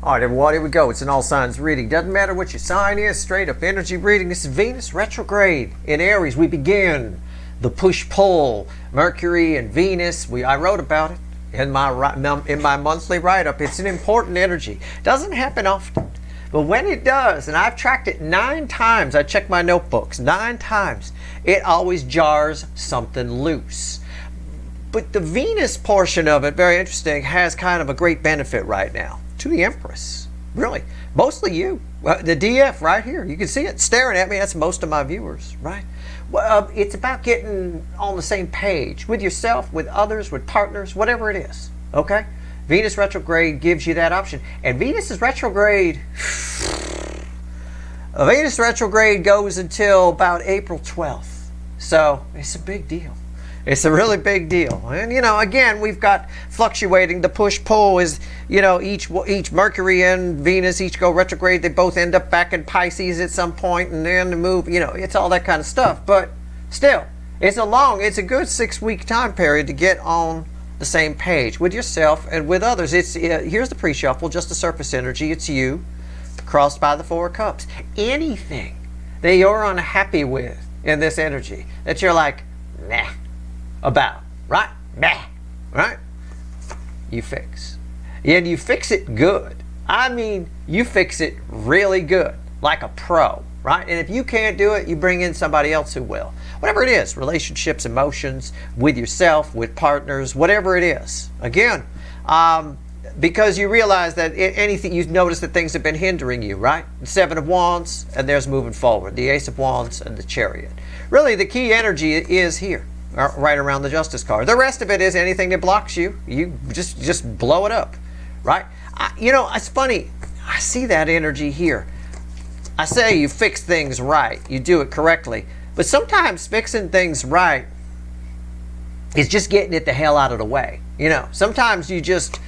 All right, everyone, here we go. It's an all signs reading. Doesn't matter what your sign is, straight up energy reading. This is Venus retrograde in Aries. We begin the push-pull. Mercury and Venus. I wrote about it in my monthly write-up. It's an important energy. Doesn't happen often. But when it does, and I've tracked it 9 times, I checked my notebooks 9 times, it always jars something loose. But the Venus portion of it, very interesting, has kind of a great benefit right now to the Empress. Really. Mostly you. The DF right here. You can see it staring at me. That's most of my viewers, right? Well, it's about getting on the same page with yourself, with others, with partners, whatever it is. Okay? Venus retrograde gives you that option. And Venus retrograde goes until about April 12th. So it's a big deal. It's a really big deal. And, you know, again, we've got fluctuating. The push-pull is, you know, each Mercury and Venus each go retrograde. They both end up back in Pisces at some point, and then the move, you know, it's all that kind of stuff. But still, it's a good 6-week time period to get on the same page with yourself and with others. Here's the pre-shuffle, just the surface energy. It's you, crossed by the 4 of Cups. Anything that you're unhappy with in this energy, that you're like, nah, about, right? Nah, right? You fix. And you fix it good. I mean, you fix it really good, like a pro, right? And if you can't do it, you bring in somebody else who will. Whatever it is, relationships, emotions, with yourself, with partners, whatever it is. Again, because you realize that anything, you notice that things have been hindering you, right? The 7 of Wands, and there's moving forward. The Ace of Wands and the Chariot. Really, the key energy is here, right around the Justice card. The rest of it is anything that blocks you. You just blow it up, right? You know, it's funny. I see that energy here. I say you fix things right. You do it correctly. But sometimes fixing things right is just getting it the hell out of the way. You know, sometimes you just,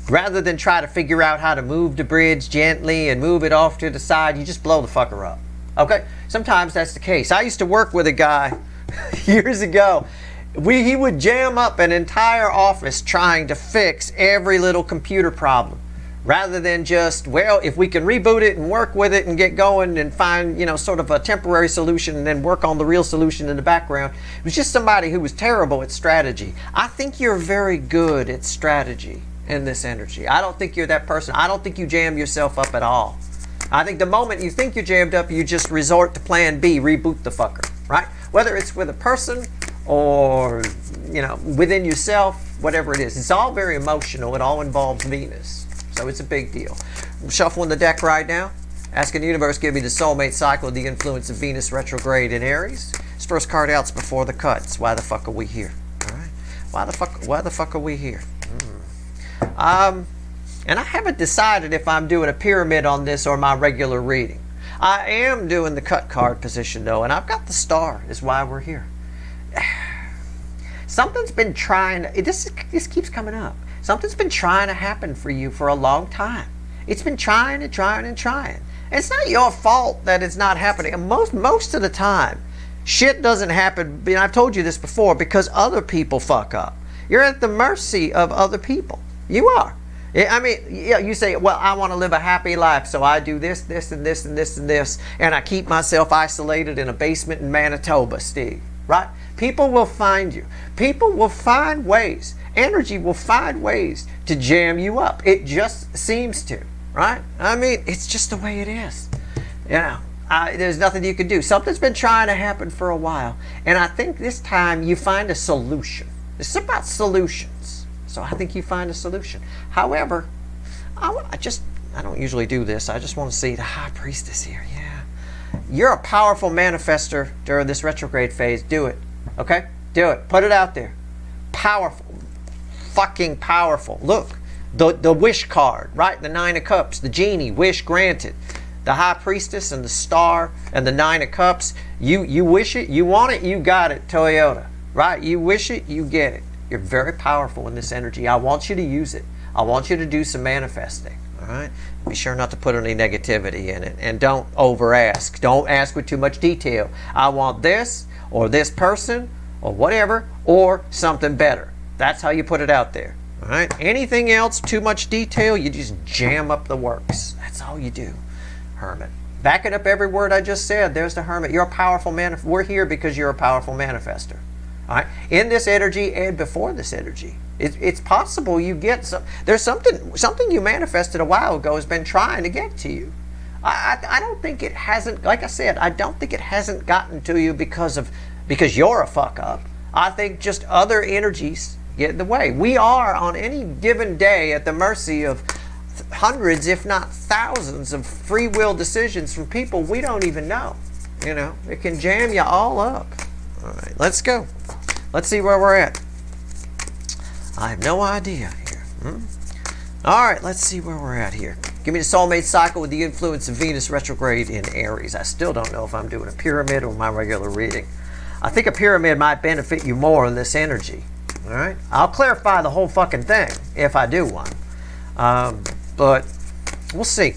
rather than try to figure out how to move the bridge gently and move it off to the side, you just blow the fucker up. Okay? Sometimes that's the case. I used to work with a guy years ago. He would jam up an entire office trying to fix every little computer problem, rather than just, well, if we can reboot it and work with it and get going and find, you know, sort of a temporary solution and then work on the real solution in the background. It was just somebody who was terrible at strategy. I think you're very good at strategy in this energy. I don't think you're that person. I don't think you jam yourself up at all. I think the moment you think you're jammed up, you just resort to plan B, reboot the fucker, right? Whether it's with a person or, you know, within yourself, whatever it is. It's all very emotional. It all involves Venus. So it's a big deal. I'm shuffling the deck right now. Asking the universe, give me the soulmate cycle, the influence of Venus retrograde in Aries. This first card out's before the cuts. Why the fuck are we here? All right. Why the fuck are we here? And I haven't decided if I'm doing a pyramid on this or my regular reading. I am doing the cut card position though, and I've got the star is why we're here. Something's been trying, this keeps coming up. Something's been trying to happen for you for a long time. It's been trying and trying and trying. And it's not your fault that it's not happening. And most of the time, shit doesn't happen, and I've told you this before, because other people fuck up. You're at the mercy of other people. You are. I mean, yeah, you say, well, I want to live a happy life, so I do this, this, and this, and this, and this, and I keep myself isolated in a basement in Manitoba, Steve, right? People will find you. People will find ways. Energy will find ways to jam you up. It just seems to, right? I mean, it's just the way it is. You know, there's nothing you can do. Something's been trying to happen for a while, and I think this time you find a solution. It's about solutions. So I think you find a solution. However, I don't usually do this. I just want to see the High Priestess here. Yeah. You're a powerful manifester during this retrograde phase. Do it. Okay? Do it. Put it out there. Powerful. Fucking powerful. Look. The wish card, right? The 9 of Cups. The genie. Wish granted. The High Priestess and the Star and the 9 of Cups. You wish it. You want it. You got it. Toyota. Right? You wish it. You get it. You're very powerful in this energy. I want you to use it. I want you to do some manifesting. All right? Be sure not to put any negativity in it. And don't over ask. Don't ask with too much detail. I want this or this person or whatever or something better. That's how you put it out there. All right. Anything else, too much detail, you just jam up the works. That's all you do, Hermit. Backing up every word I just said, there's the Hermit. You're a powerful man. We're here because you're a powerful manifester. All right. In this energy and before this energy. It's possible you get some. There's something you manifested a while ago has been trying to get to you. I don't think it hasn't. Like I said, I don't think it hasn't gotten to you because you're a fuck up. I think just other energies get in the way. We are on any given day at the mercy of hundreds, if not thousands, of free will decisions from people we don't even know. You know, it can jam you all up. All right, let's go. Let's see where we're at. I have no idea here. All right, let's see where we're at here. Give me the soulmate cycle with the influence of Venus retrograde in Aries. I still don't know if I'm doing a pyramid or my regular reading. I think a pyramid might benefit you more in this energy. All right, I'll clarify the whole fucking thing if I do one. But we'll see.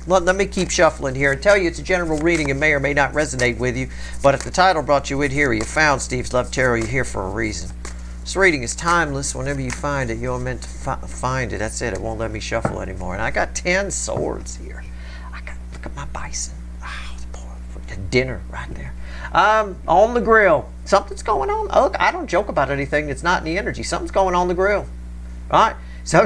Let me keep shuffling here and tell you it's a general reading and may or may not resonate with you. But if the title brought you in here or you found Steve's Love Tarot, you're here for a reason. This reading is timeless. Whenever you find it, you're meant to find it. That's it. It won't let me shuffle anymore. And I got 10 swords here. Look at my bison. Oh, the dinner right there. On the grill. Something's going on. Oh, look, I don't joke about anything that's not in the energy. Something's going on the grill. Right? So,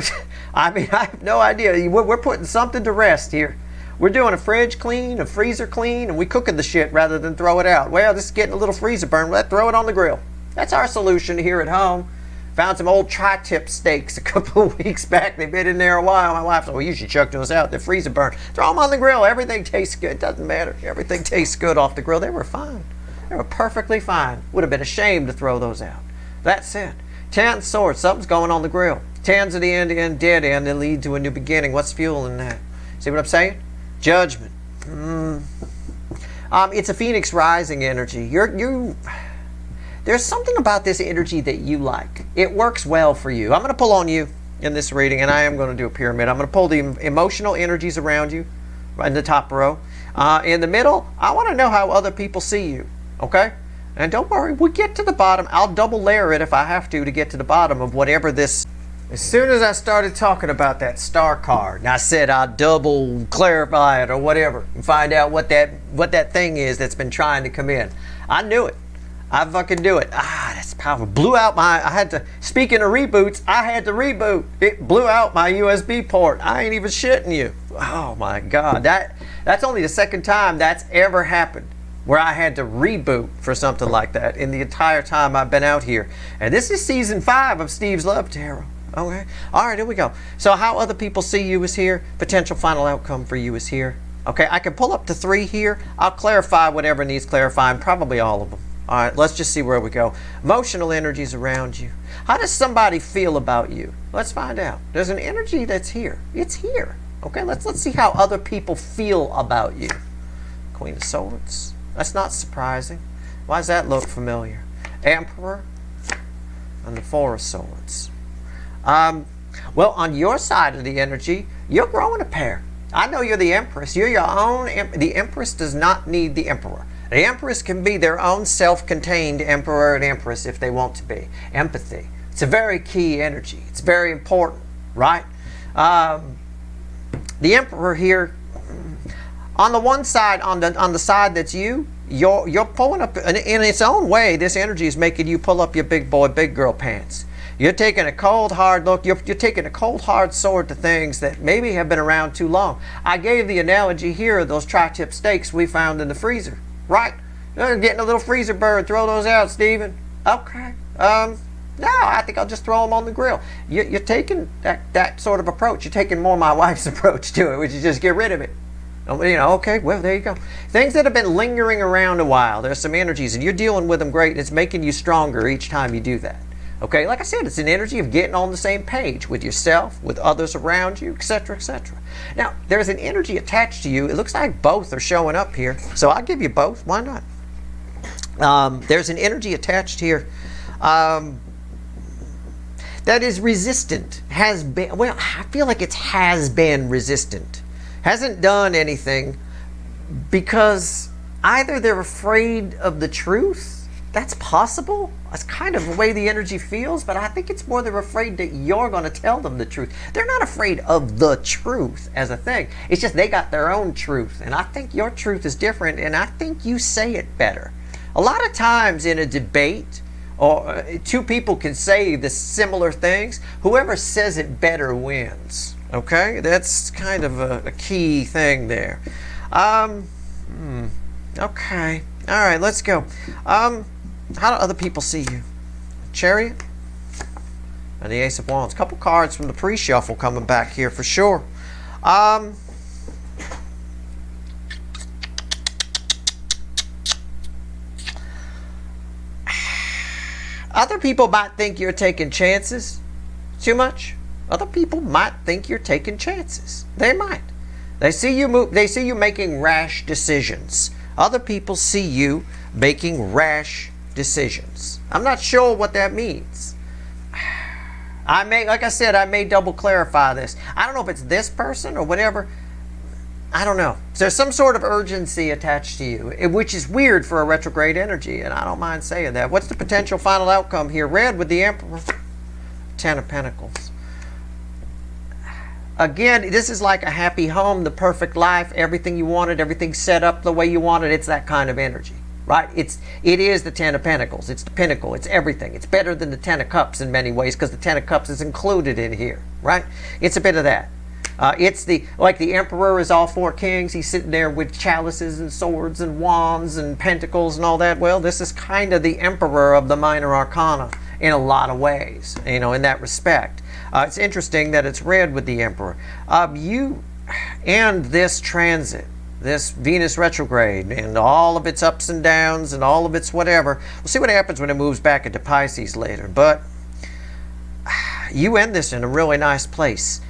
I mean, I have no idea. We're putting something to rest here. We're doing a fridge clean, a freezer clean, and we cooking the shit rather than throw it out. Well, this is getting a little freezer burn. Let's throw it on the grill. That's our solution here at home. Found some old tri-tip steaks a couple of weeks back. They've been in there a while. My wife said, well, you should chuck those out. They're freezer burn. Throw them on the grill. Everything tastes good. Doesn't matter. Everything tastes good off the grill. They were fine. They were perfectly fine. Would have been a shame to throw those out. That's it. 10 swords. Something's going on the grill. 10's at the end, dead end, that lead to a new beginning. What's fueling that? See what I'm saying? Judgment. It's a Phoenix rising energy. There's something about this energy that you like. It works well for you. I'm going to pull on you in this reading, and I am going to do a pyramid. I'm going to pull the emotional energies around you right in the top row. In the middle, I want to know how other people see you. Okay? And don't worry, we'll get to the bottom. I'll double layer it if I have to get to the bottom of whatever this. As soon as I started talking about that star card, and I said I'll double clarify it or whatever and find out what that thing is that's been trying to come in. I knew it. I fucking do it. That's powerful. Blew out speaking of reboots, I had to reboot. It blew out my USB port. I ain't even shitting you. Oh my God. That's only the second time that's ever happened where I had to reboot for something like that in the entire time I've been out here. And this is season 5 of Steve's Love Tarot. Okay. All right, here we go. So how other people see you is here. Potential final outcome for you is here. Okay, I can pull up to 3 here. I'll clarify whatever needs clarifying, probably all of them. All right, let's just see where we go. Emotional energies around you. How does somebody feel about you? Let's find out. There's an energy that's here. It's here. Okay, let's see how other people feel about you. Queen of Swords. That's not surprising. Why does that look familiar? Emperor and the Four of Swords. Well, on your side of the energy, you're growing a pair. I know you're the Empress. You're your own. The Empress does not need the Emperor. The Empress can be their own self-contained Emperor and Empress if they want to be. Empathy. It's a very key energy. It's very important, right? The Emperor here, on the one side, on the side that's you're pulling up, in its own way, this energy is making you pull up your big boy, big girl pants. You're taking a cold, hard look. You're taking a cold, hard sword to things that maybe have been around too long. I gave the analogy here of those tri-tip steaks we found in the freezer. Right. You're getting a little freezer burn. Throw those out, Stephen. Okay. No, I think I'll just throw them on the grill. You're taking that sort of approach. You're taking more my wife's approach to it, which is just get rid of it. Okay, well, there you go. Things that have been lingering around a while. There's some energies, and you're dealing with them great, and it's making you stronger each time you do that. Okay, like I said, it's an energy of getting on the same page with yourself, with others around you, etc., etc. Now, there's an energy attached to you. It looks like both are showing up here, so I'll give you both. Why not? There's an energy attached here that is resistant. Has been, well, I feel like it has been resistant. Hasn't done anything because either they're afraid of the truth that's possible. That's kind of the way the energy feels, but I think it's more they're afraid that you're going to tell them the truth. They're not afraid of the truth as a thing. It's just they got their own truth, and I think your truth is different, and I think you say it better. A lot of times in a debate, or two people can say the similar things, whoever says it better wins. Okay? That's kind of a key thing there. Okay. All right, let's go. How do other people see you? Chariot and the Ace of Wands. A couple cards from the pre-shuffle coming back here for sure. Other people might think you're taking chances too much. Other people might think you're taking chances. They might. They see you move. They see you making rash decisions. Other people see you making rash decisions. I'm not sure what that means. Like I said, I may double clarify this. I don't know if it's this person or whatever. I don't know. There's some sort of urgency attached to you, which is weird for a retrograde energy, and I don't mind saying that. What's the potential final outcome here? Red with the Emperor. Ten of Pentacles. Again, this is like a happy home, the perfect life, everything you wanted, everything set up the way you wanted. It's that kind of energy. Right? It is the Ten of Pentacles. It's the pinnacle. It's everything. It's better than the Ten of Cups in many ways because the Ten of Cups is included in here. Right? It's a bit of that. It's like the Emperor is all four kings. He's sitting there with chalices and swords and wands and pentacles and all that. Well, this is kind of the Emperor of the minor arcana in a lot of ways, in that respect. It's interesting that it's red with the Emperor. You and this transit, this Venus retrograde and all of its ups and downs and all of its whatever. We'll see what happens when it moves back into Pisces later. But you end this in a really nice place.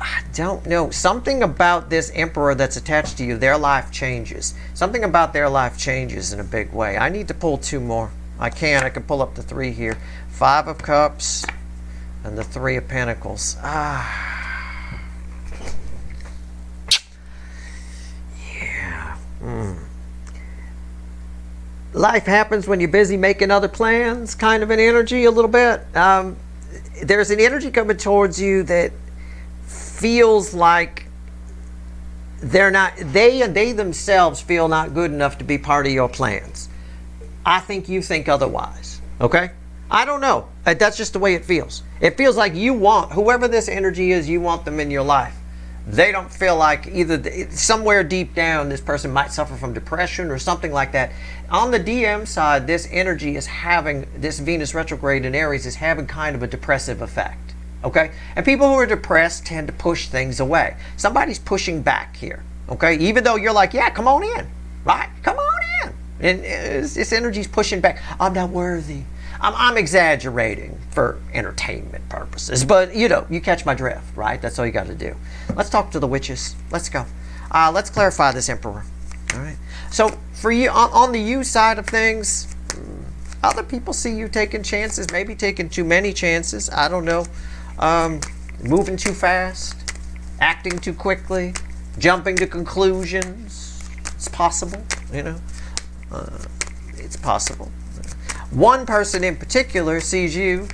I don't know. Something about this Emperor that's attached to you, their life changes. Something about their life changes in a big way. I need to pull two more. I can pull up the three here. Five of Cups and the Three of Pentacles. Life happens when you're busy making other plans, kind of an energy a little bit. There's an energy coming towards you that feels like they themselves feel not good enough to be part of your plans. I think you think otherwise. Okay? I don't know. That's just the way it feels. It feels like you want, whoever this energy is, you want them in your life. They don't feel like either, somewhere deep down, this person might suffer from depression or something like that. On the DM side, this energy is having, this Venus retrograde in Aries is having kind of a depressive effect. Okay? And people who are depressed tend to push things away. Somebody's pushing back here. Okay? Even though you're like, yeah, come on in. Right? Come on in. And this energy's pushing back. I'm not worthy. I'm exaggerating for entertainment purposes, but you catch my drift, right? That's all you got to do. Let's talk to the witches. Let's go. Let's clarify this Emperor. All right. So for you, on the you side of things, other people see you taking chances, maybe taking too many chances. I don't know. Moving too fast, acting too quickly, jumping to conclusions. It's possible, it's possible. One person in particular sees you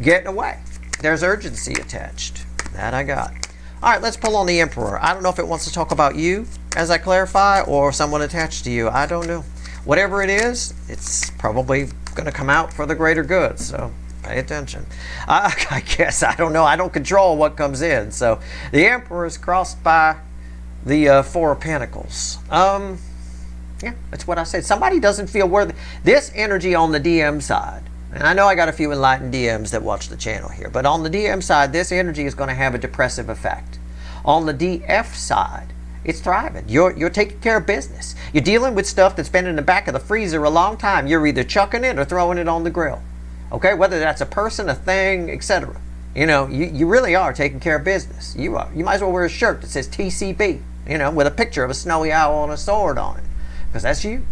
getting away. There's urgency attached. That I got. All right, let's pull on the Emperor. I don't know if it wants to talk about you, as I clarify, or someone attached to you. I don't know. Whatever it is, it's probably going to come out for the greater good, so pay attention. I guess, I don't know. I don't control what comes in. So the Emperor is crossed by the Four of Pentacles. Yeah, that's what I said. Somebody doesn't feel worthy. This energy on the DM side, and I know I got a few enlightened DMs that watch the channel here, but on the DM side, this energy is going to have a depressive effect. On the DF side, it's thriving. You're taking care of business. You're dealing with stuff that's been in the back of the freezer a long time. You're either chucking it or throwing it on the grill. Okay, whether that's a person, a thing, etc. You really are taking care of business. You are. You might as well wear a shirt that says TCB, with a picture of a snowy owl and a sword on it. Because that's you.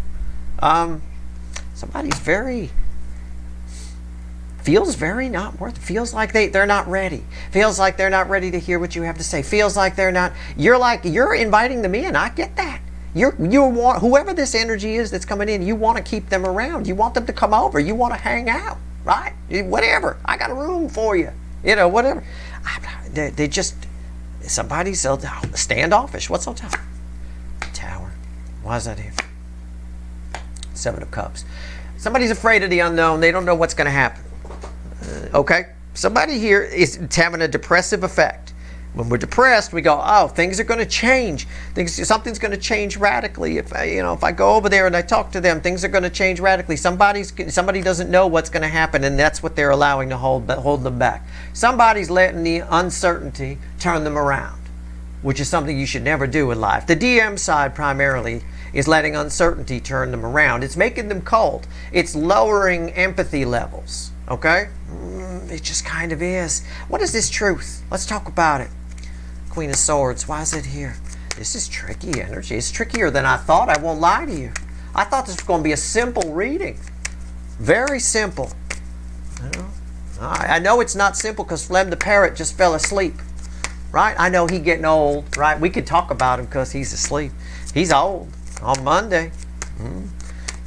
Somebody's feels very not worth it. Feels like they're not ready. Feels like they're not ready to hear what you have to say. Feels like they're not, you're inviting them in. I get that. You want, whoever this energy is that's coming in, you want to keep them around. You want them to come over. You want to hang out, right? Whatever. I got a room for you. You know, whatever. They just, somebody's standoffish. What's on top? Tower. Why is that here? Seven of Cups. Somebody's afraid of the unknown. They don't know what's going to happen. Okay? Somebody here is having a depressive effect. When we're depressed, we go, oh, things are going to change. Something's going to change radically. If I go over there and I talk to them, things are going to change radically. Somebody doesn't know what's going to happen, and that's what they're allowing to hold them back. Somebody's letting the uncertainty turn them around, which is something you should never do in life. The DM side primarily is letting uncertainty turn them around. It's making them cold. It's lowering empathy levels. Okay? It just kind of is. What is this truth? Let's talk about it. Queen of Swords. Why is it here? This is tricky energy. It's trickier than I thought. I won't lie to you. I thought this was going to be a simple reading. Very simple. I know it's not simple because Flem the Parrot just fell asleep. Right? I know he's getting old. Right? We could talk about him because he's asleep. He's old. On Monday.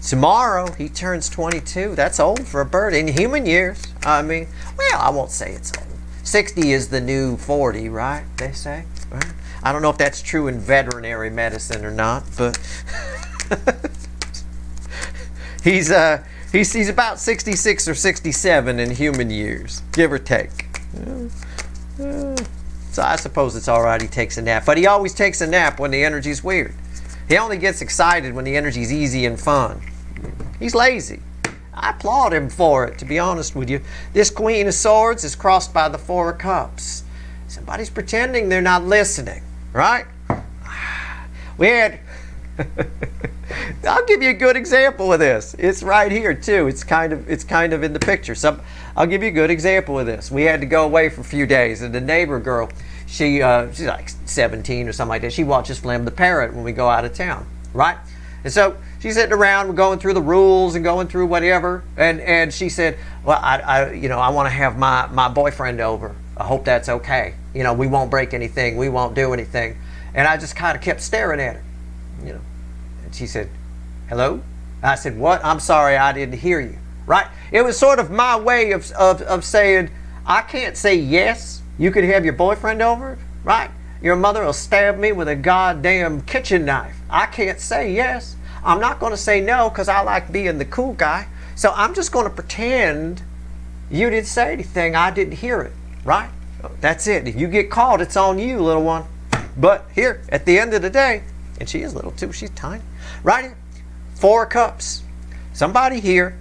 Tomorrow he turns 22. That's old for a bird in human years. I mean, well, I won't say it's old. 60 is the new 40, right? They say. Right? I don't know if that's true in veterinary medicine or not, but he's about 66 or 67 in human years, give or take. So I suppose it's all right. He takes a nap, but he always takes a nap when the energy's weird. He only gets excited when the energy's easy and fun. He's lazy. I applaud him for it, to be honest with you. This Queen of Swords is crossed by the Four of Cups. Somebody's pretending they're not listening, right? We had... I'll give you a good example of this. It's right here too. It's kind of in the picture. I'll give you a good example of this. We had to go away for a few days, and the neighbor girl, she's like 17 or something like that. She watches Flem the Parrot when we go out of town, right? And so she's sitting around, we're going through the rules and going through whatever. And she said, well, I want to have my boyfriend over. I hope that's okay. We won't break anything. We won't do anything. And I just kind of kept staring at her, And she said, hello? And I said, what? I'm sorry, I didn't hear you. Right? It was sort of my way of saying, I can't say yes. You could have your boyfriend over, right? Your mother will stab me with a goddamn kitchen knife. I can't say yes. I'm not going to say no because I like being the cool guy. So I'm just going to pretend you didn't say anything. I didn't hear it. Right? That's it. If you get caught, it's on you, little one. But here, at the end of the day, and she is little too. She's tiny. Right here. Four of Cups. Somebody here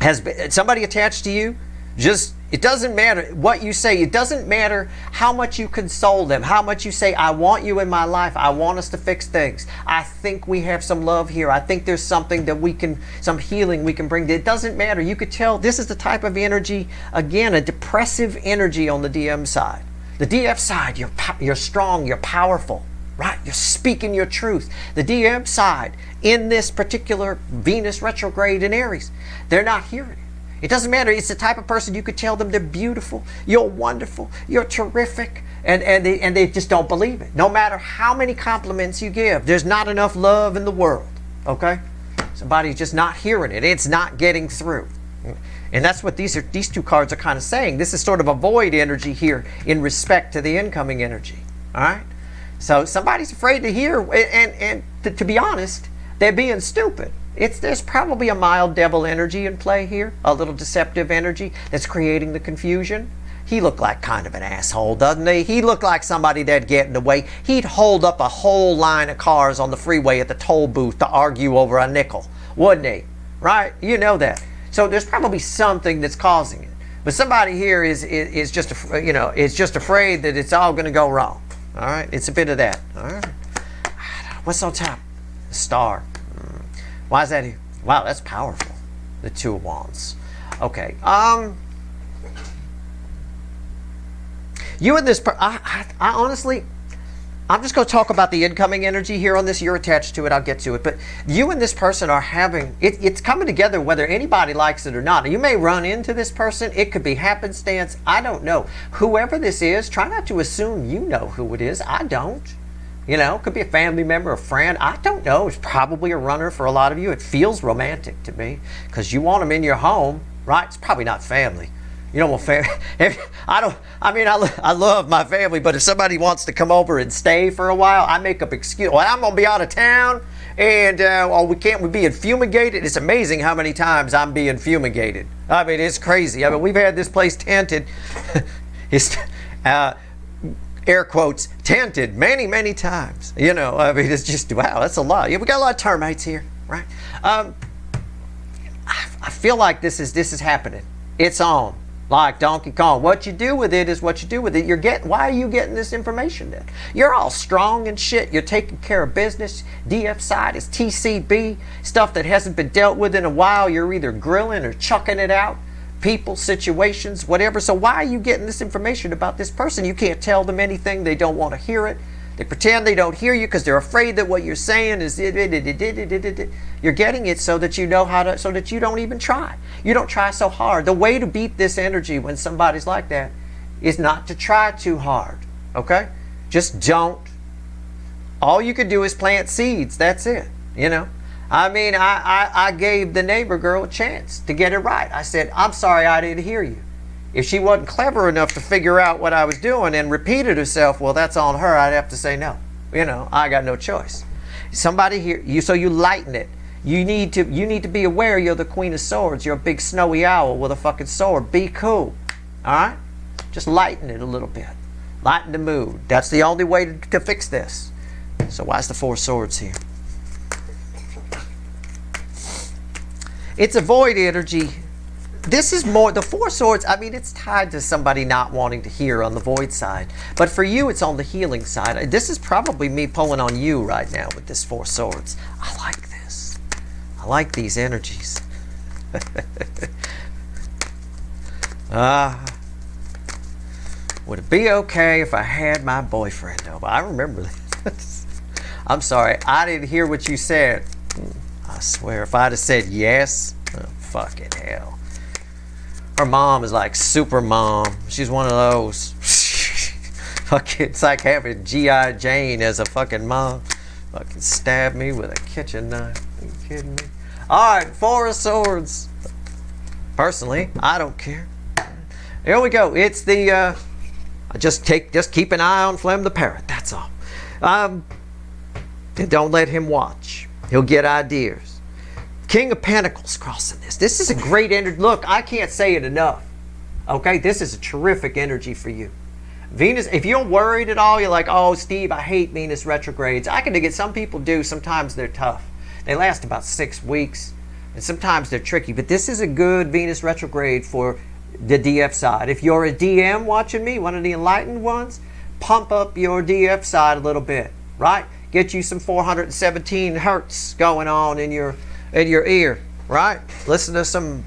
has been, somebody attached to you. It doesn't matter what you say. It doesn't matter how much you console them, how much you say, I want you in my life. I want us to fix things. I think we have some love here. I think there's something that some healing we can bring. It doesn't matter. You could tell this is the type of energy, again, a depressive energy on the DM side. The DF side, you're strong, you're powerful, right? You're speaking your truth. The DM side, in this particular Venus retrograde in Aries, they're not hearing it. It doesn't matter. It's the type of person you could tell them they're beautiful, you're wonderful, you're terrific, and they just don't believe it. No matter how many compliments you give, there's not enough love in the world, okay? Somebody's just not hearing it. It's not getting through. And that's what these two cards are kind of saying. This is sort of a void energy here in respect to the incoming energy, all right? So somebody's afraid to hear, and to be honest, they're being stupid. There's probably a mild devil energy in play here, a little deceptive energy that's creating the confusion. He looked like kind of an asshole, doesn't he? He looked like somebody that'd get in the way. He'd hold up a whole line of cars on the freeway at the toll booth to argue over a nickel, wouldn't he? Right? You know that. So there's probably something that's causing it. But somebody here is just afraid that it's all going to go wrong. All right? It's a bit of that. All right? What's on top? The Star. Why is that here? Wow, that's powerful. The Two of Wands. Okay. You and this I honestly, I'm just going to talk about the incoming energy here on this. You're attached to it. I'll get to it. But you and this person are having, it's coming together whether anybody likes it or not. You may run into this person. It could be happenstance. I don't know. Whoever this is, try not to assume you know who it is. I don't. You know, could be a family member, a friend. I don't know. It's probably a runner for a lot of you. It feels romantic to me because you want them in your home, right? It's probably not family. You don't want family. I love my family, but if somebody wants to come over and stay for a while, I make up excuse. Well, I'm going to be out of town and we're being fumigated. It's amazing how many times I'm being fumigated. I mean, it's crazy. I mean, we've had this place tented. It's, air quotes, tented many, many times. You know, I mean, it's just, wow, that's a lot. Yeah, we got a lot of termites here, right? I feel like this is happening. It's on. Like Donkey Kong. What you do with it is what you do with it. Why are you getting this information then? You're all strong and shit. You're taking care of business. DF side is TCB. Stuff that hasn't been dealt with in a while. You're either grilling or chucking it out. People, situations, whatever. So why are you getting this information about this person? You can't tell them anything. They don't want to hear it. They pretend they don't hear you because they're afraid that what you're saying is you're getting it so that you know how to, so that you don't even try. You don't try so hard. The way to beat this energy when somebody's like that is not to try too hard. Okay? Just don't. All you can do is plant seeds. That's it. You know? I mean, I gave the neighbor girl a chance to get it right. I said, I'm sorry I didn't hear you. If she wasn't clever enough to figure out what I was doing and repeated herself, well, that's on her. I'd have to say no. You know, I got no choice. Somebody here, so you lighten it. You need to be aware you're the Queen of Swords. You're a big snowy owl with a fucking sword. Be cool. All right? Just lighten it a little bit. Lighten the mood. That's the only way to fix this. So why's the Four of Swords here? It's a void energy. This is more, the Four of Swords, I mean, it's tied to somebody not wanting to hear on the void side. But for you, it's on the healing side. This is probably me pulling on you right now with this Four of Swords. I like this. I like these energies. Would it be okay if I had my boyfriend over? I remember this. I'm sorry, I didn't hear what you said. I swear, if I'd have said yes, oh, fucking hell. Her mom is like super mom. She's one of those. Fucking, it's like having G.I. Jane as a fucking mom. Fucking stab me with a kitchen knife. Are you kidding me? Alright, Four of Swords. Personally, I don't care. Here we go. It's the just keep an eye on Flem the Parrot. That's all. And don't let him watch. He'll get ideas. King of Pentacles crossing this. This is a great energy. Look, I can't say it enough. Okay, this is a terrific energy for you. Venus, if you're worried at all, you're like, oh, Steve, I hate Venus retrogrades. I can get some people do. Sometimes they're tough. They last about 6 weeks, and sometimes they're tricky. But this is a good Venus retrograde for the DF side. If you're a DM watching me, one of the enlightened ones, pump up your DF side a little bit, right? Get you some 417 hertz going on in your ear, right? Listen to some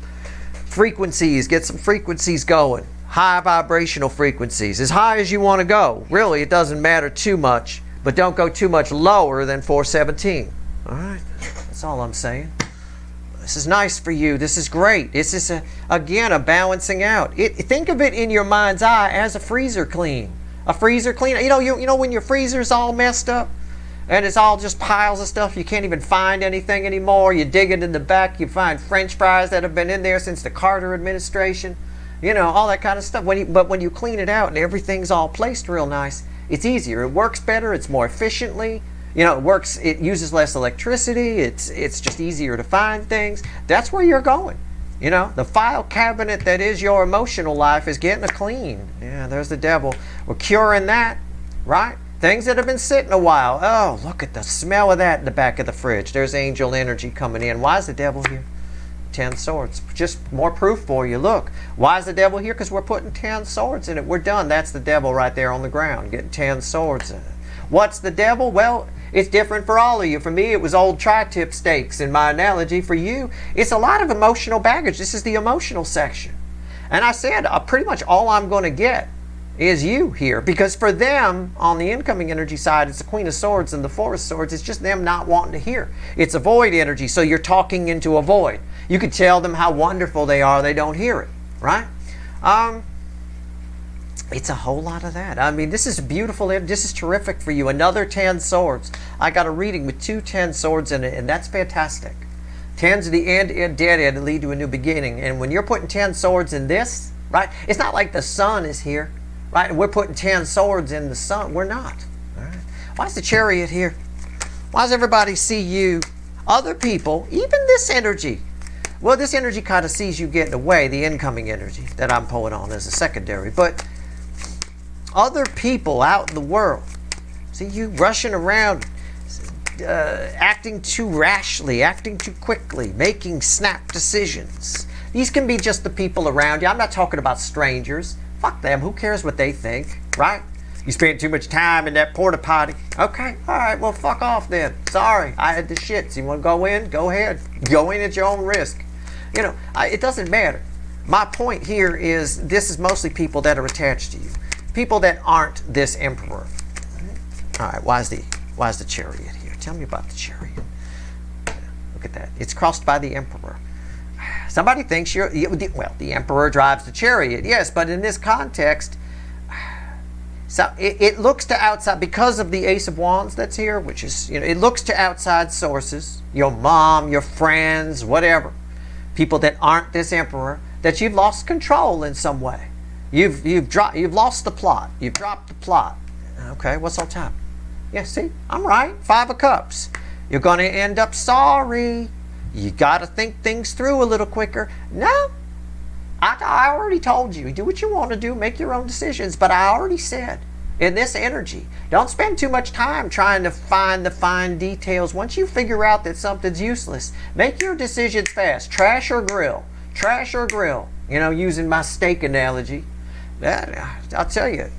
frequencies. Get some frequencies going. High vibrational frequencies. As high as you want to go. Really, it doesn't matter too much, but don't go too much lower than 417. All right? That's all I'm saying. This is nice for you. This is great. This is, again, a balancing out. Think of it in your mind's eye as a freezer clean. A freezer clean. You know when your freezer's all messed up? And it's all just piles of stuff. You can't even find anything anymore. You dig it in the back. You find French fries that have been in there since the Carter administration. You know, all that kind of stuff. But when you clean it out and everything's all placed real nice, it's easier. It works better. It's more efficiently. You know, it works. It uses less electricity. It's just easier to find things. That's where you're going. You know, the file cabinet that is your emotional life is getting a clean. Yeah, there's the devil. We're curing that, right? Things that have been sitting a while. Oh, look at the smell of that in the back of the fridge. There's angel energy coming in. Why is the devil here? 10 swords. Just more proof for you. Look, why is the devil here? Because we're putting 10 swords in it. We're done. That's the devil right there on the ground, getting 10 swords in it. What's the devil? Well, it's different for all of you. For me, it was old tri-tip steaks in my analogy. For you, it's a lot of emotional baggage. This is the emotional section. And I said, pretty much all I'm going to get is you here, because for them on the incoming energy side, it's the Queen of Swords and the Four of Swords. It's just them not wanting to hear. It's a void energy, so you're talking into a void. You could tell them how wonderful they are, they don't hear it, right? It's a whole lot of that. I mean, this is beautiful. This is terrific for you. Another 10 swords. I got a reading with 2 10 swords in it, and that's fantastic. 10's the end, dead end, to lead to a new beginning. And when you're putting 10 swords in this, right, it's not like the sun is here, right, and we're putting 10 swords in the sun. We're not. All right. Why is the Chariot here? Why does everybody see you? Other people, even this energy. Well, this energy kind of sees you getting away, the incoming energy that I'm pulling on as a secondary. But other people out in the world see you rushing around, acting too rashly, acting too quickly, making snap decisions. These can be just the people around you. I'm not talking about strangers. Fuck them. Who cares what they think, right? You spent too much time in that porta potty. Okay, all right, well, fuck off then. Sorry, I had the shits. You want to go in? Go ahead. Go in at your own risk. You know, it doesn't matter. My point here is this is mostly people that are attached to you. People that aren't this emperor. All right, why is the Chariot here? Tell me about the Chariot. Look at that. It's crossed by the emperor. Somebody thinks the emperor drives the Chariot. Yes, but in this context, so it looks to outside, because of the Ace of Wands that's here, which is, it looks to outside sources, your mom, your friends, whatever, people that aren't this emperor, that you've lost control in some way. You've lost the plot. You've dropped the plot. Okay, what's on top? Yeah, see, I'm right. 5 of Cups. You're going to end up sorry. You got to think things through a little quicker. No, I already told you. Do what you want to do. Make your own decisions. But I already said, in this energy, don't spend too much time trying to find the fine details. Once you figure out that something's useless, make your decisions fast. Trash or grill. Trash or grill. Using my steak analogy. I'll tell you,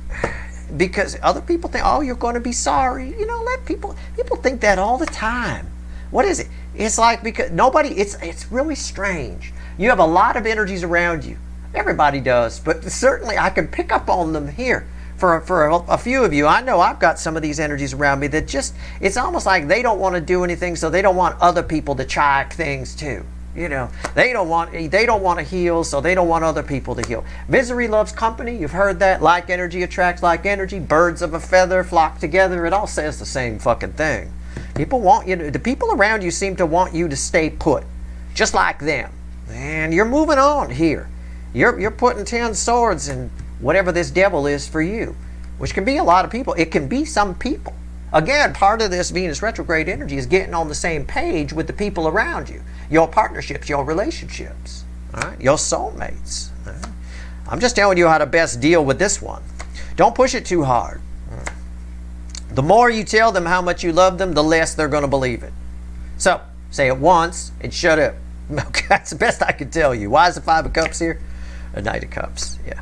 because other people think, oh, you're going to be sorry. Let people think that all the time. What is it? It's like, because it's really strange. You have a lot of energies around you. Everybody does, but certainly I can pick up on them here. For a few of you, I know I've got some of these energies around me that it's almost like they don't want to do anything, so they don't want other people to try things too. They don't want to heal, so they don't want other people to heal. Misery loves company. You've heard that. Like energy attracts like energy. Birds of a feather flock together. It all says the same fucking thing. People want you. The people around you seem to want you to stay put, just like them. And you're moving on here. You're putting 10 swords in whatever this devil is for you, which can be a lot of people. It can be some people. Again, part of this Venus retrograde energy is getting on the same page with the people around you, your partnerships, your relationships, all right? Your soulmates. All right? I'm just telling you how to best deal with this one. Don't push it too hard. The more you tell them how much you love them, the less they're going to believe it. So, say it once and shut up. Okay, that's the best I can tell you. Why is the 5 of Cups here? A Knight of Cups, yeah.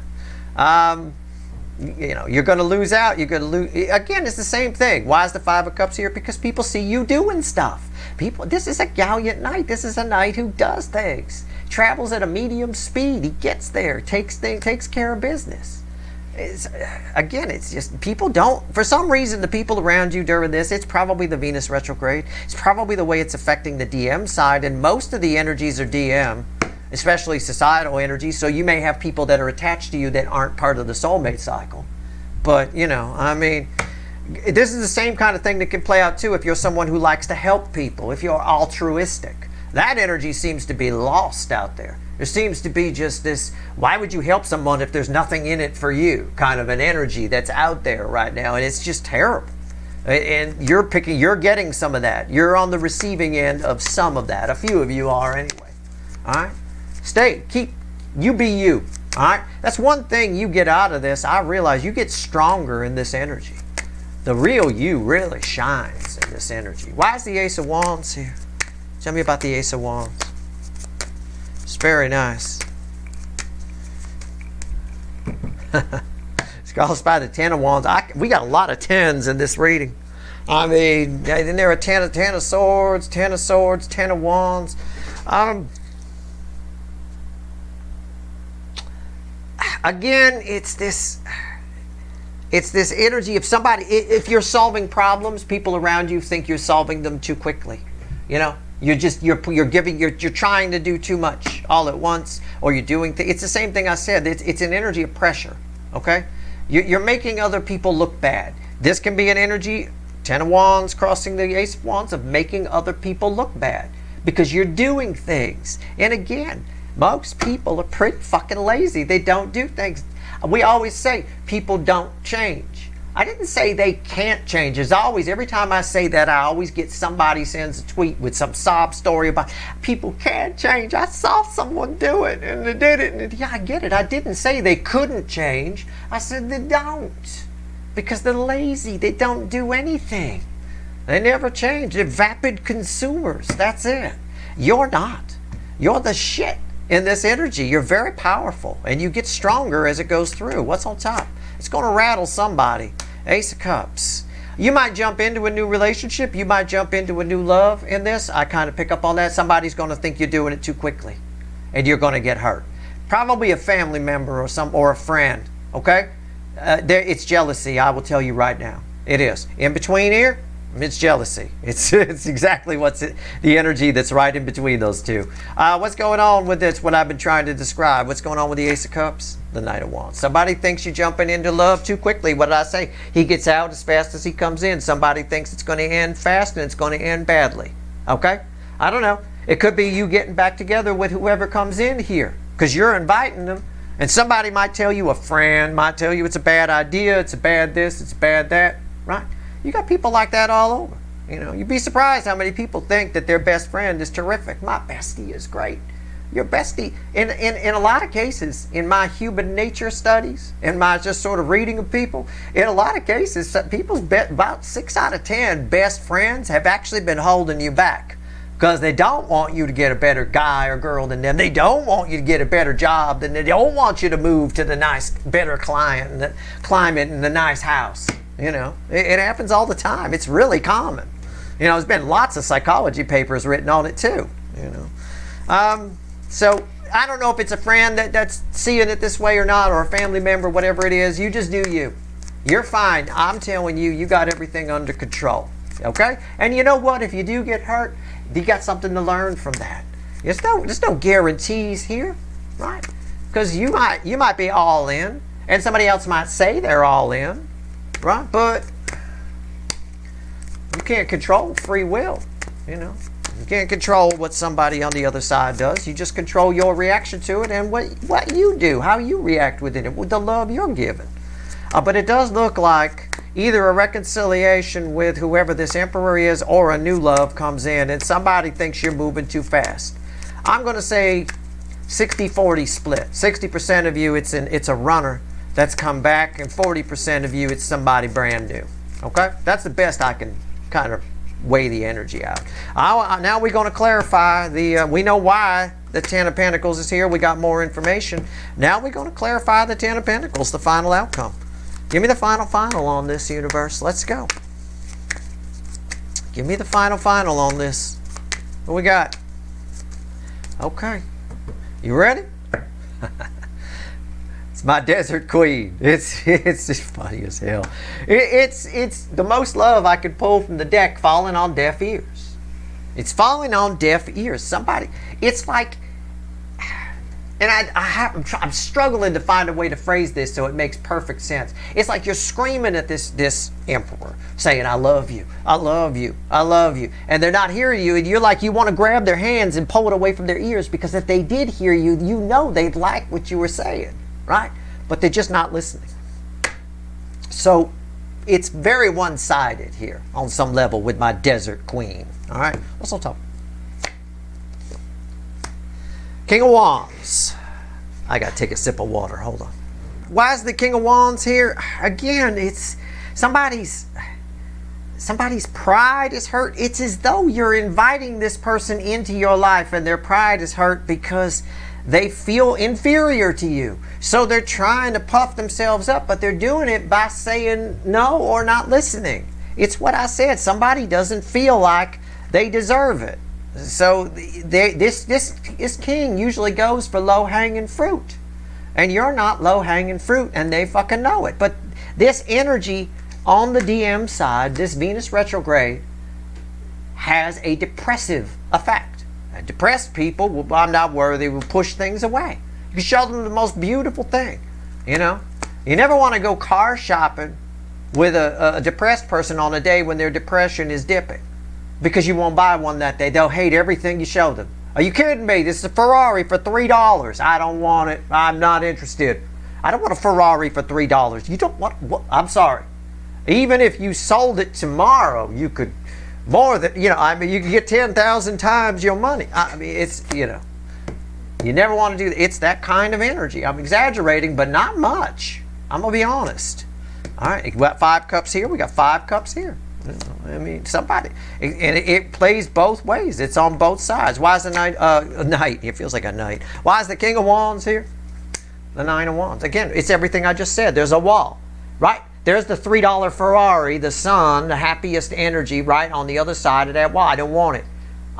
You're going to lose out. You're going to lose. Again, it's the same thing. Why is the 5 of Cups here? Because people see you doing stuff. This is a gallant knight. This is a knight who does things. Travels at a medium speed. He gets there. Takes care of business. It's just people don't. For some reason, the people around you during this, it's probably the Venus retrograde. It's probably the way it's affecting the DM side, and most of the energies are DM. Especially societal energy, so you may have people that are attached to you that aren't part of the soulmate cycle. But, this is the same kind of thing that can play out too if you're someone who likes to help people, if you're altruistic. That energy seems to be lost out there. There seems to be just this, why would you help someone if there's nothing in it for you, kind of an energy that's out there right now, and it's just terrible. And you're getting some of that. You're on the receiving end of some of that. A few of you are anyway. All right? You be you, all right? That's one thing you get out of this. I realize you get stronger in this energy. The real you really shines in this energy. Why is the Ace of Wands here? Tell me about the Ace of Wands. It's very nice. It's crossed by the 10 of Wands. We got a lot of 10s in this reading. I mean, then there are 10 of Swords, 10 of Swords, 10 of Wands. Again, it's this energy of somebody. If you're solving problems, people around you think you're solving them too quickly. You're trying to do too much all at once, or you're doing things. It's the same thing I said. It's an energy of pressure. Okay, You're making other people look bad. This can be an energy, Ten of Wands crossing the Ace of Wands, of making other people look bad because you're doing things. And again, most people are pretty fucking lazy. They don't do things. We always say people don't change. I didn't say they can't change. As always, every time I say that, I always get somebody sends a tweet with some sob story about people can't change. I saw someone do it and they did it. And yeah, I get it. I didn't say they couldn't change. I said they don't. Because they're lazy. They don't do anything. They never change. They're vapid consumers. That's it. You're not. You're the shit in this energy. You're very powerful. And you get stronger as it goes through. What's on top? It's going to rattle somebody. Ace of Cups. You might jump into a new relationship. You might jump into a new love in this. I kind of pick up on that. Somebody's going to think you're doing it too quickly. And you're going to get hurt. Probably a family member or a friend. Okay? It's jealousy. I will tell you right now. It is. In between here, it's jealousy. It's exactly the energy that's right in between those two. What's going on with this? What I've been trying to describe. What's going on with the Ace of Cups? The Knight of Wands. Somebody thinks you're jumping into love too quickly. What did I say? He gets out as fast as he comes in. Somebody thinks it's going to end fast and it's going to end badly. Okay? I don't know. It could be you getting back together with whoever comes in here because you're inviting them. And somebody might tell you, a friend might tell you it's a bad idea, it's a bad this, it's a bad that, right? You got people like that all over. You know, you'd be surprised how many people think that their best friend is terrific. My bestie is great. Your bestie, in a lot of cases, in my human nature studies, in my just sort of reading of people, in a lot of cases, people's about 6 out of 10 best friends have actually been holding you back. Because they don't want you to get a better guy or girl than them. They don't want you to get a better job than them. They don't want you to move to the nice, better climate and the nice house. You know, it happens all the time. It's really common. You know, there's been lots of psychology papers written on it too. You know, so I don't know if it's a friend that's seeing it this way or not, or a family member, whatever it is. You just do you. You're fine. I'm telling you, you got everything under control. Okay? And you know what? If you do get hurt, you got something to learn from that. There's no guarantees here, right? Because you might be all in, and somebody else might say they're all in, right? But you can't control free will, you know. You can't control what somebody on the other side does. You just control your reaction to it and what you do, how you react within it, with the love you're given. But it does look like either a reconciliation with whoever this emperor is or a new love comes in and somebody thinks you're moving too fast. I'm going to say 60-40 split. 60% of you, it's a runner that's come back, and 40% of you, it's somebody brand new. Okay? That's the best I can kind of weigh the energy out. Now we're going to clarify we know why the Ten of Pentacles is here. We got more information. Now we're going to clarify the Ten of Pentacles, the final outcome. Give me the final on this, universe. Let's go. Give me the final on this. What we got? Okay. You ready? It's my desert queen. It's just funny as hell. It's the most love I could pull from the deck falling on deaf ears. It's falling on deaf ears. Somebody, it's like, and I'm struggling to find a way to phrase this so it makes perfect sense. It's like you're screaming at this emperor, saying, I love you, I love you, I love you. And they're not hearing you, and you're like, you want to grab their hands and pull it away from their ears, because if they did hear you, you know they'd like what you were saying, right? But they're just not listening. So it's very one-sided here on some level with my desert queen. All right, what's on top? King of Wands. I gotta take a sip of water. Hold on. Why is the King of Wands here? Again, it's somebody's pride is hurt. It's as though you're inviting this person into your life and their pride is hurt because they feel inferior to you. So they're trying to puff themselves up, but they're doing it by saying no or not listening. It's what I said. Somebody doesn't feel like they deserve it. So this king usually goes for low-hanging fruit. And you're not low-hanging fruit, and they fucking know it. But this energy on the DM side, this Venus retrograde, has a depressive effect. And depressed people, I'm not worthy, will push things away. You show them the most beautiful thing, you know. You never want to go car shopping with a depressed person on a day when their depression is dipping, because you won't buy one that day. They'll hate everything you show them. Are you kidding me? This is a Ferrari for $3. I don't want it. I'm not interested. I don't want a Ferrari for $3. You don't want what? I'm sorry. Even if you sold it tomorrow, you could more than, you know, I mean, you could get 10,000 times your money. I mean, it's, you know, you never want to do that. It's that kind of energy. I'm exaggerating, but not much. I'm going to be honest. All right, we got 5 cups here. We got 5 cups here. I mean, somebody, and it plays both ways. It's on both sides. Why is the knight? It feels like a knight. Why is the King of Wands here? The 9 of Wands. Again, it's everything I just said. There's a wall, right? There's the $3 Ferrari, the sun, the happiest energy, right on the other side of that wall. I don't want it.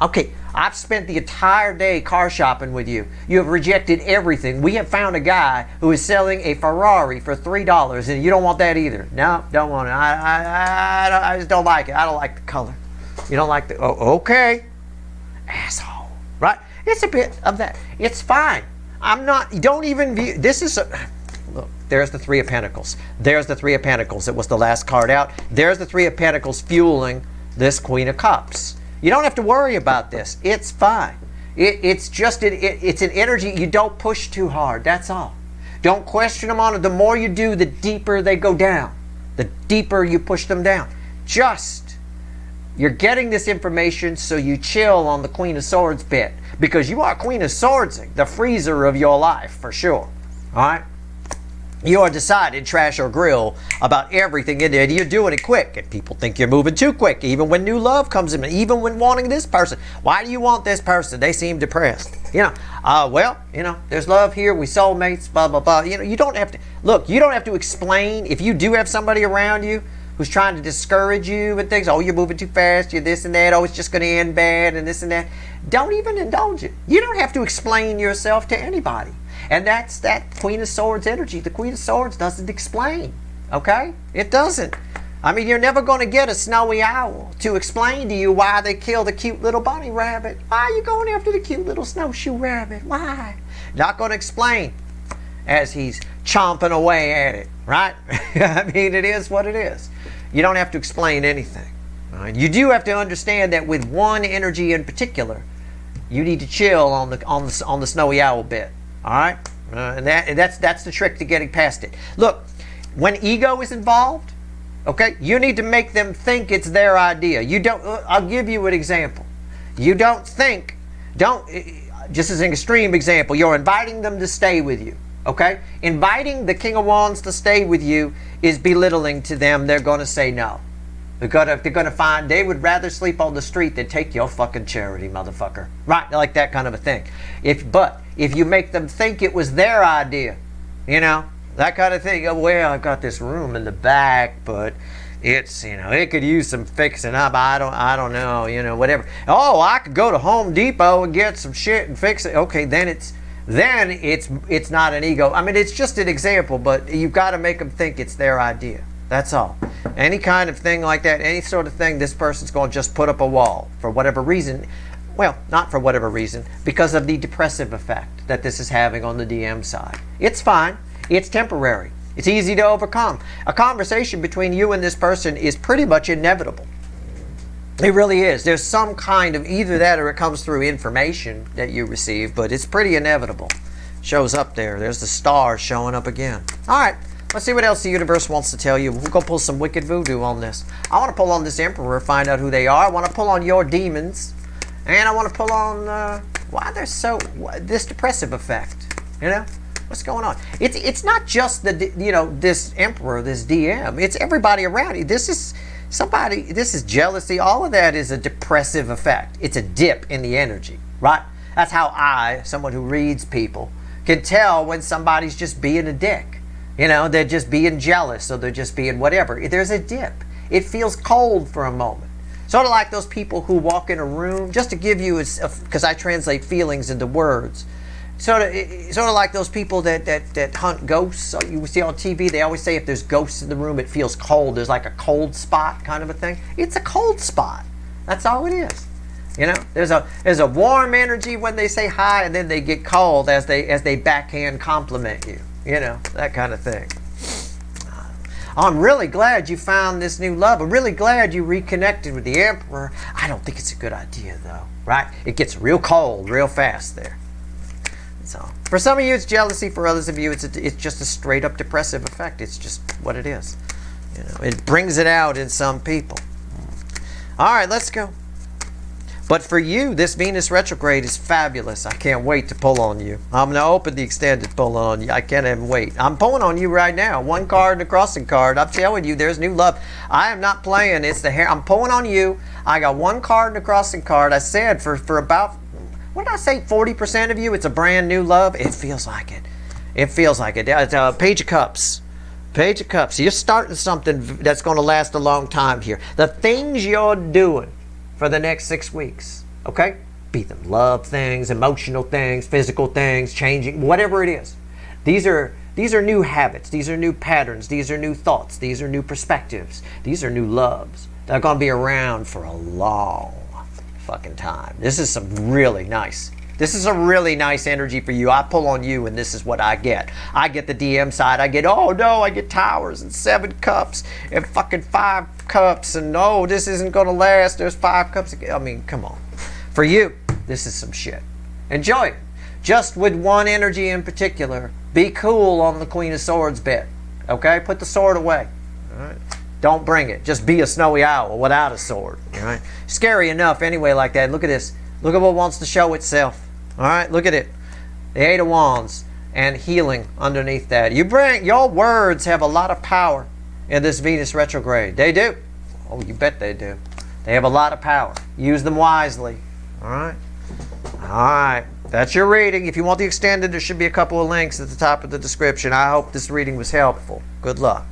Okay, I've spent the entire day car shopping with you. You have rejected everything. We have found a guy who is selling a Ferrari for $3, and you don't want that either. No, don't want it. I just don't like it. I don't like the color. You don't like the, oh, okay. Asshole, right? It's a bit of that. It's fine. I'm not, don't even view, this is a, look, there's the 3 of Pentacles. There's the 3 of Pentacles. It was the last card out. There's the 3 of Pentacles fueling this Queen of Cups. You don't have to worry about this. It's fine. It's just, it's an energy. You don't push too hard. That's all. Don't question them on it. The more you do, the deeper they go down. The deeper you push them down. Just, you're getting this information, so you chill on the Queen of Swords bit. Because you are Queen of Swordsing, the freezer of your life, for sure. All right? You are decided, trash or grill, about everything in there. You're doing it quick, and people think you're moving too quick, even when new love comes in, even when wanting this person. Why do you want this person? They seem depressed. You know, well, you know, there's love here, we soulmates, blah, blah, blah. You know, you don't have to, look, you don't have to explain. If you do have somebody around you who's trying to discourage you and things, oh, you're moving too fast, you're this and that, oh, it's just going to end bad, and this and that. Don't even indulge it. You don't have to explain yourself to anybody. And that's that Queen of Swords energy. The Queen of Swords doesn't explain, okay? It doesn't. I mean, you're never going to get a snowy owl to explain to you why they killed the cute little bunny rabbit. Why are you going after the cute little snowshoe rabbit? Why? Not going to explain as he's chomping away at it, right? I mean, it is what it is. You don't have to explain anything. Right? You do have to understand that with one energy in particular, you need to chill on the snowy owl bit. All right, and that's the trick to getting past it. Look, when ego is involved, okay, you need to make them think it's their idea. You don't. I'll give you an example. You don't think. Just as an extreme example, you're inviting them to stay with you. Okay, inviting the King of Wands to stay with you is belittling to them. They're going to say no. They're going to find they would rather sleep on the street than take your fucking charity, motherfucker. Right, like that kind of a thing. But if you make them think it was their idea, you know, that kind of thing. Oh, well, I've got this room in the back, but it's, you know, it could use some fixing up. I don't know, you know, whatever. Oh, I could go to Home Depot and get some shit and fix it. Okay, then it's not an ego. I mean, it's just an example, but you've got to make them think it's their idea. That's all. Any kind of thing like that, any sort of thing, this person's going to just put up a wall for whatever reason. Well, not for whatever reason, because of the depressive effect that this is having on the DM side. It's fine. It's temporary. It's easy to overcome. A conversation between you and this person is pretty much inevitable. It really is. There's some kind of either that or it comes through information that you receive, but it's pretty inevitable. Shows up there. There's the stars showing up again. All right. Let's see what else the universe wants to tell you. We'll go pull some wicked voodoo on this. I want to pull on this emperor, find out who they are. I want to pull on your demons. And I want to pull on why they're so, this depressive effect. You know? What's going on? It's not just the, you know, this emperor, this DM. It's everybody around you. This is somebody, this is jealousy. All of that is a depressive effect. It's a dip in the energy, right? That's how I, someone who reads people, can tell when somebody's just being a dick. You know, they're just being jealous, or they're just being whatever. There's a dip. It feels cold for a moment. Sort of like those people who walk in a room, just to give you, because I translate feelings into words. Sort of like those people that hunt ghosts. You see on TV, they always say if there's ghosts in the room, it feels cold. There's like a cold spot kind of a thing. It's a cold spot. That's all it is. You know, there's a warm energy when they say hi, and then they get cold as they backhand compliment you. You know, that kind of thing. I'm really glad you found this new love. I'm really glad you reconnected with the Emperor. I don't think it's a good idea, though, right? It gets real cold real fast there. So, for some of you, it's jealousy. For others of you, it's just a straight-up depressive effect. It's just what it is. You know, it brings it out in some people. All right, let's go. But for you, this Venus retrograde is fabulous. I can't wait to pull on you. I'm going to open the extended pull on you. I can't even wait. I'm pulling on you right now. One card and a crossing card. I'm telling you, there's new love. I am not playing. It's the hair. I'm pulling on you. I got one card and a crossing card. I said for about, what did I say, 40% of you, it's a brand new love. It feels like it. It feels like it. It's Page of Cups. Page of Cups. You're starting something that's going to last a long time here. The things you're doing for the next 6 weeks, okay? Be them love things, emotional things, physical things, changing, whatever it is. These are new habits. These are new patterns. These are new thoughts. These are new perspectives. These are new loves. They're going to be around for a long fucking time. This is some really nice. This is a really nice energy for you. I pull on you, and this is what I get. I get the DM side. I get, oh no, I get Towers and 7 cups and fucking 5 cups, and no, this isn't going to last. There's 5 cups. I mean, come on. For you, this is some shit. Enjoy it. Just with one energy in particular, be cool on the Queen of Swords bit. Okay? Put the sword away. All right? Don't bring it. Just be a snowy owl without a sword. All right? Scary enough anyway like that. Look at this. Look at what wants to show itself. All right, look at it. The 8 of Wands and healing underneath that. Your words have a lot of power in this Venus retrograde. They do. Oh, you bet they do. They have a lot of power. Use them wisely. All right. All right. That's your reading. If you want the extended, there should be a couple of links at the top of the description. I hope this reading was helpful. Good luck.